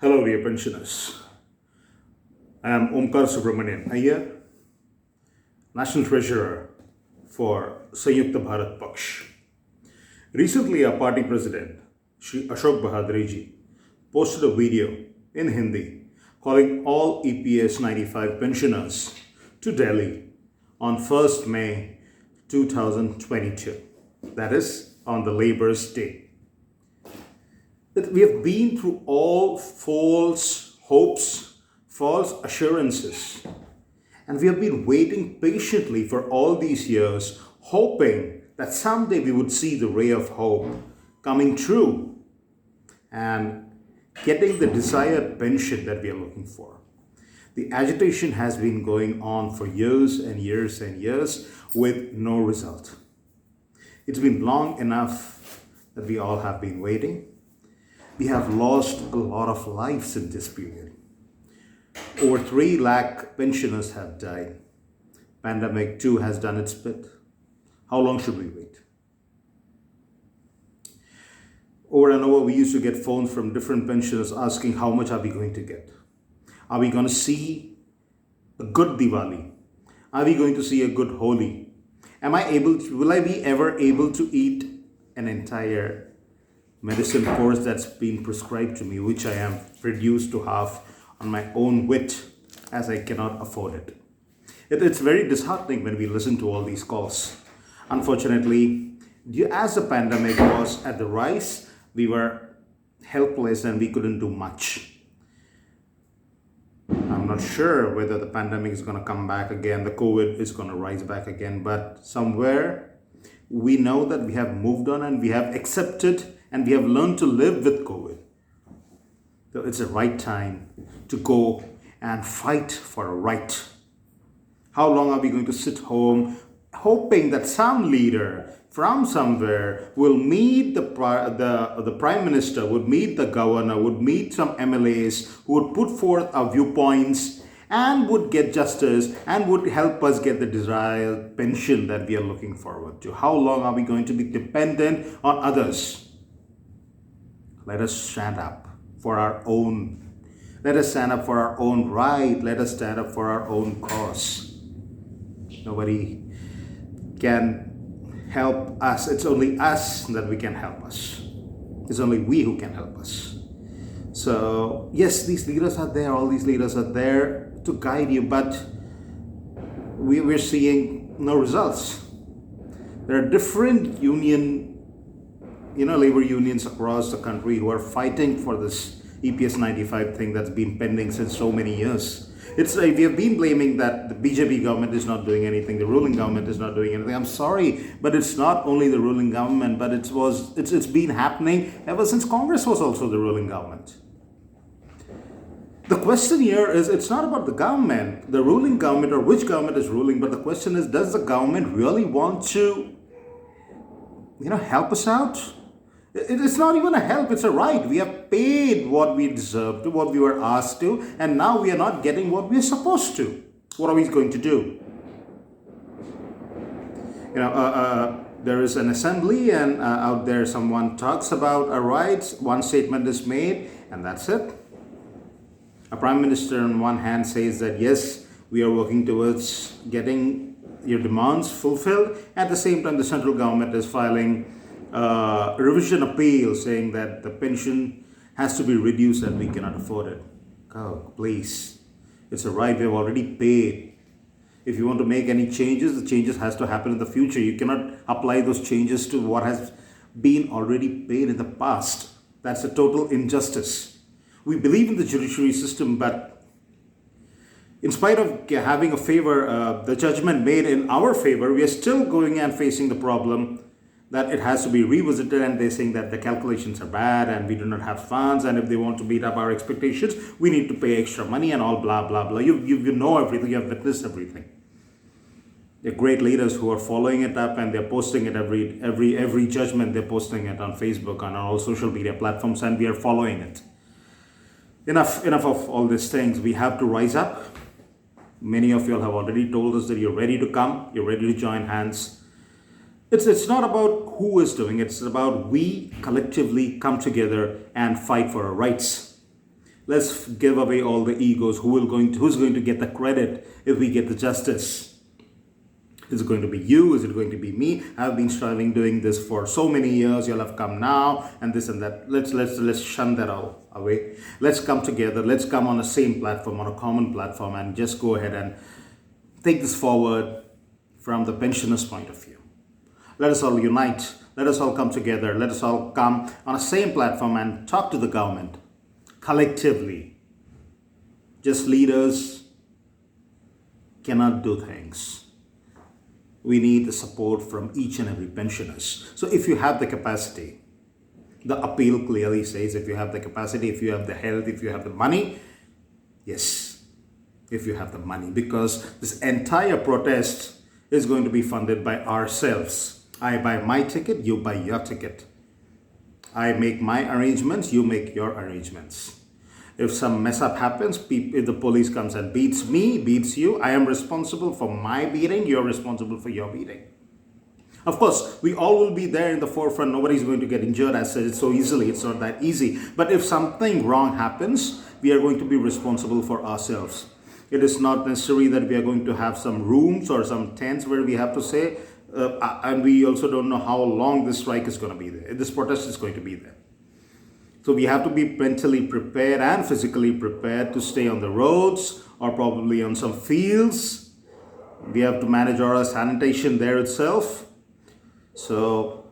Hello, dear pensioners. I am Omkar Subramanian Iyer, National Treasurer for Sanyukta Bharat Paksh. Recently, our party president, Shri Ashok Bahadri ji, posted a video in Hindi calling all EPS 95 pensioners to Delhi on 1st May 2022. That is on the Labour's Day. That we have been through all false hopes, false assurances, and we have been waiting patiently for all these years, hoping that someday we would see the ray of hope coming true and getting the desired pension that we are looking for. The agitation has been going on for years and years and years with no result. It's been long enough that we all have been waiting. We have lost a lot of lives in this period. Over 3 lakh pensioners have died. Pandemic too has done its bit. How long should we wait? Over and over, we used to get phones from different pensioners asking how much are we going to get? Are we going to see a good Diwali? Are we going to see a good Holi? Will I be ever able to eat an entire medicine course that's been prescribed to me, which I am reduced to half on my own wit, as I cannot afford it. It's very disheartening when we listen to all these calls. Unfortunately, as the pandemic was at the rise, we were helpless and we couldn't do much. I'm not sure whether the pandemic is going to come back again, the COVID is going to rise back again, but somewhere we know that we have moved on and we have accepted and we have learned to live with COVID. So it's the right time to go and fight for a right. How long are we going to sit home hoping that some leader from somewhere will meet the prime minister, would meet the governor, would meet some MLAs who would put forth our viewpoints and would get justice and would help us get the desired pension that we are looking forward to? How long are we going to be dependent on others? Let us stand up for our own. Let us stand up for our own right. Let us stand up for our own cause. Nobody can help us. It's only us that we can help us. It's only we who can help us. So, yes, these leaders are there. All these leaders are there to guide you, but we're seeing no results. There are different labor unions across the country who are fighting for this EPS 95 thing that's been pending since so many years. We have been blaming that the BJP government is not doing anything, the ruling government is not doing anything. I'm sorry, but it's not only the ruling government, but it's been happening ever since Congress was also the ruling government. The question here is, it's not about the government, the ruling government, or which government is ruling, but the question is, does the government really want to help us out? It's not even a help, it's a right. We have paid what we deserve to, what we were asked to, and now we are not getting what we are supposed to. What are we going to do? There is an assembly, and out there someone talks about our rights, one statement is made, and that's it. A prime minister on one hand says that yes, we are working towards getting your demands fulfilled. At the same time, the central government is filing revision appeal saying that the pension has to be reduced and we cannot afford it. Oh, please. It's a right. We have already paid. If you want to make any changes, the changes has to happen in the future. You cannot apply those changes to what has been already paid in the past. That's a total injustice. We believe in the judiciary system, but in spite of having the judgment made in our favor, we are still going and facing the problem that it has to be revisited, and they're saying that the calculations are bad and we do not have funds, and if they want to meet up our expectations, we need to pay extra money and all blah, blah, blah. You know everything, you have witnessed everything. They're great leaders who are following it up, and they're posting it every judgment, they're posting it on Facebook and on all social media platforms, and we are following it. Enough of all these things. We have to rise up. Many of you all have already told us that you're ready to come, you're ready to join hands. It's not about who is doing it. It's about we collectively come together and fight for our rights. Let's give away all the egos. Who's going to get the credit if we get the justice? Is it going to be you? Is it going to be me? I've been striving doing this for so many years. You'll have come now and this and that. Let's shun that all away. Let's come together. Let's come on the same platform, on a common platform, and just go ahead and take this forward from the pensioners' point of view. Let us all unite. Let us all come together. Let us all come on the same platform and talk to the government collectively. Just leaders cannot do things. We need the support from each and every pensioners. So if you have the capacity, the appeal clearly says if you have the capacity, if you have the health, if you have the money, yes, if you have the money, because this entire protest is going to be funded by ourselves. I buy my ticket, you buy your ticket. I make my arrangements, you make your arrangements. If some mess up happens, if the police comes and beats me, beats you, I am responsible for my beating, you're responsible for your beating. Of course, we all will be there in the forefront. Nobody's going to get injured as such so easily. It's not that easy. But if something wrong happens, we are going to be responsible for ourselves. It is not necessary that we are going to have some rooms or some tents where we have to say, and we also don't know how long this strike is going to be there. This protest is going to be there. So we have to be mentally prepared and physically prepared to stay on the roads or probably on some fields. We have to manage our sanitation there itself. So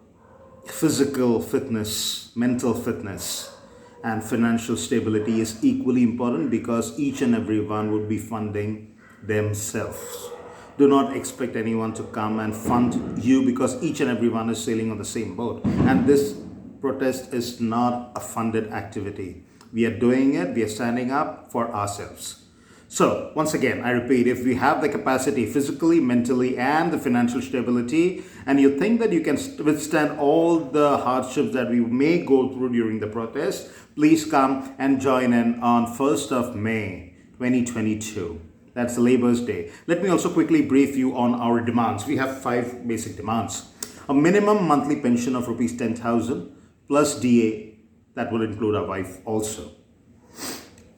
physical fitness, mental fitness, and financial stability is equally important because each and every one would be funding themselves. Do not expect anyone to come and fund you because each and every one is sailing on the same boat. And this protest is not a funded activity. We are doing it, we are standing up for ourselves. So once again, I repeat, if we have the capacity physically, mentally, and the financial stability, and you think that you can withstand all the hardships that we may go through during the protest, please come and join in on 1st of May, 2022. That's Labor's Day. Let me also quickly brief you on our demands. We have 5 basic demands. A minimum monthly pension of rupees 10,000 plus DA, that will include our wife also.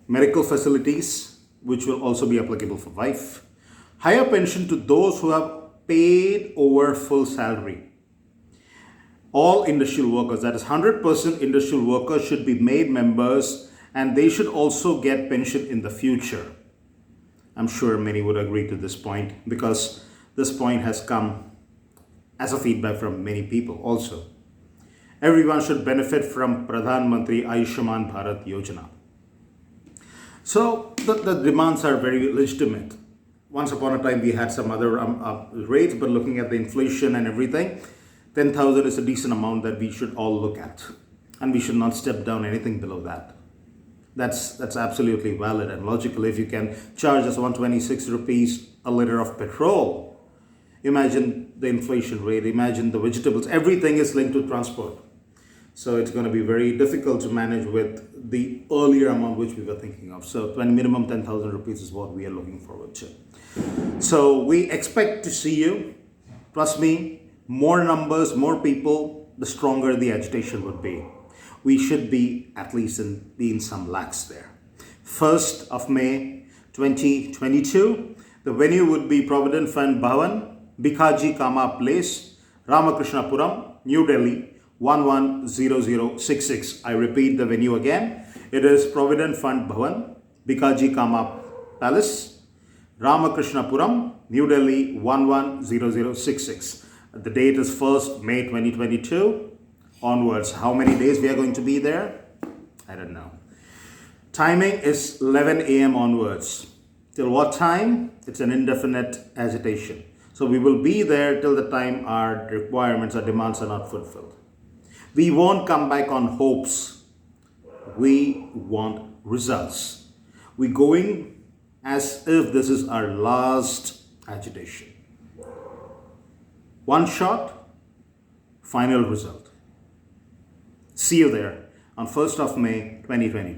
Medical facilities, which will also be applicable for wife. Higher pension to those who have paid over full salary. All industrial workers, that is 100% industrial workers, should be made members and they should also get pension in the future. I'm sure many would agree to this point because this point has come as a feedback from many people also. Everyone should benefit from Pradhan Mantri Ayushman Bharat Yojana. So the demands are very legitimate. Once upon a time we had some other rates, but looking at the inflation and everything, 10,000 is a decent amount that we should all look at. And we should not step down anything below that. That's absolutely valid and logical. If you can charge us 126 rupees a liter of petrol, imagine the inflation rate, imagine the vegetables, everything is linked to transport. So it's going to be very difficult to manage with the earlier amount which we were thinking of. So minimum 10,000 rupees is what we are looking forward to. So we expect to see you. Trust me, more numbers, more people, the stronger the agitation would be. We should be at least in some lakhs there. 1st of May 2022, the venue would be Provident Fund Bhavan, Bikaji Kama Place, Ramakrishnapura, New Delhi, 110066. I repeat the venue again. It is Provident Fund Bhavan, Bikaji Kama Palace, Ramakrishnapura, New Delhi, 110066. The date is 1st May 2022 onwards. How many days we are going to be there? I don't know. Timing is 11 a.m. onwards. Till what time? It's an indefinite agitation. So we will be there till the time our requirements, our demands are not fulfilled. We won't come back on hopes. We want results. We're going as if this is our last agitation. One shot, final result. See you there on 1st of May 2022.